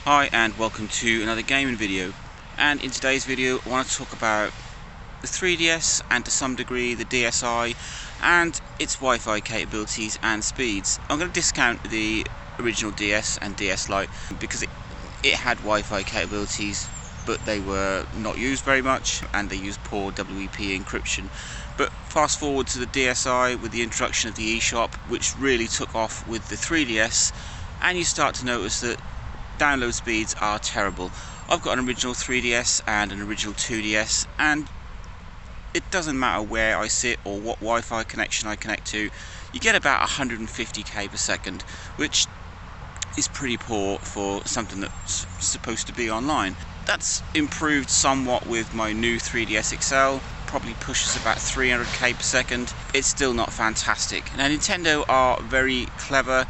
Hi and welcome to another gaming video, and in today's video I want to talk about the 3DS and to some degree the DSi and its Wi-Fi capabilities and speeds. I'm going to discount the original DS and DS Lite because it had Wi-Fi capabilities, but they were not used very much and they used poor WEP encryption. But fast forward to the DSi with the introduction of the eShop, which really took off with the 3DS, and you start to notice that download speeds are terrible. I've got an original 3DS and an original 2DS, and it doesn't matter where I sit or what Wi-Fi connection I connect to, you get about 150k per second, which is pretty poor for something that's supposed to be online. That's improved somewhat with my new 3DS XL, probably pushes about 300k per second. It's still not fantastic. Now Nintendo are very clever.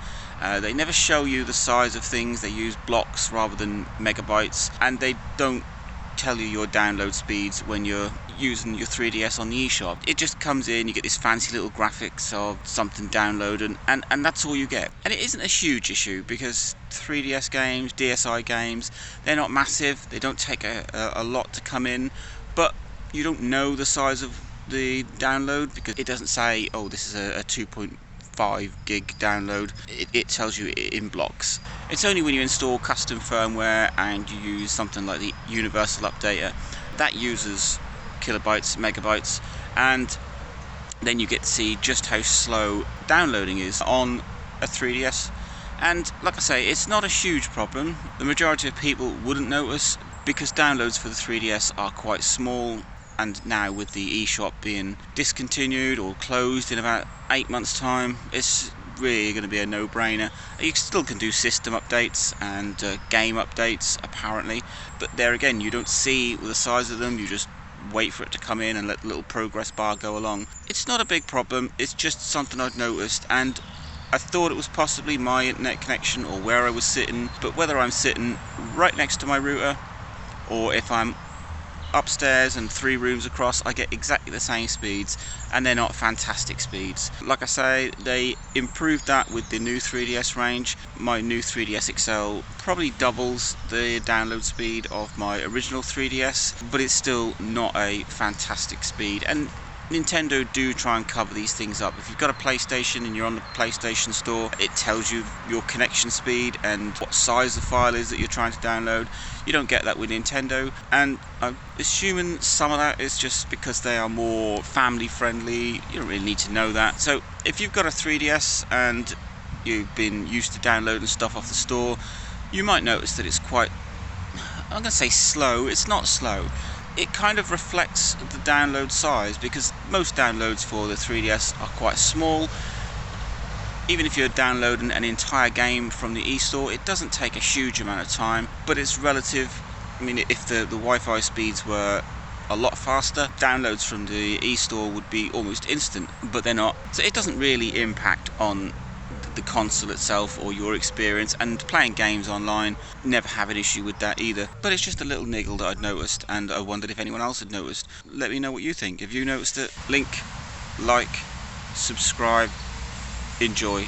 They never show you the size of things. They use blocks rather than megabytes, and they don't tell you your download speeds when you're using your 3DS on the eShop. It just comes in, you get this fancy little graphics of something downloaded, and that's all you get. And it isn't a huge issue because 3DS games, DSi games, they're not massive, they don't take a lot to come in, but you don't know the size of the download because it doesn't say, oh, this is a 2.5 gig download. It tells you in blocks. It's only when you install custom firmware and you use something like the universal updater that uses kilobytes, megabytes, and then you get to see just how slow downloading is on a 3DS. And like I say, it's not a huge problem. The majority of people wouldn't notice because downloads for the 3DS are quite small, and now with the eShop being discontinued or closed in about 8 months time, it's really going to be a no-brainer. You still can do system updates and game updates apparently, but there again you don't see the size of them, you just wait for it to come in and let the little progress bar go along. It's not a big problem, it's just something I've noticed, and I thought it was possibly my internet connection or where I was sitting, but whether I'm sitting right next to my router or if I'm upstairs and 3 rooms across, I get exactly the same speeds, and they're not fantastic speeds. Like I say, they improved that with the new 3DS range. My new 3DS XL probably doubles the download speed of my original 3DS, but it's still not a fantastic speed, and Nintendo do try and cover these things up. If you've got a PlayStation and you're on the PlayStation Store, it tells you your connection speed and what size the file is that you're trying to download. You don't get that with Nintendo, and I'm assuming some of that is just because they are more family friendly. You don't really need to know that. So if you've got a 3DS and you've been used to downloading stuff off the store, you might notice that it's quite, I'm going to say slow. It's not slow. It kind of reflects the download size because most downloads for the 3DS are quite small. Even if you're downloading an entire game from the eStore, it doesn't take a huge amount of time, but it's relative. I mean, if the Wi-Fi speeds were a lot faster, downloads from the eStore would be almost instant, but they're not. So it doesn't really impact on the console itself or your experience, and playing games online, never have an issue with that either. But it's just a little niggle that I'd noticed, and I wondered if anyone else had noticed. Let me know what you think. Have you noticed it? Link, like, subscribe, enjoy.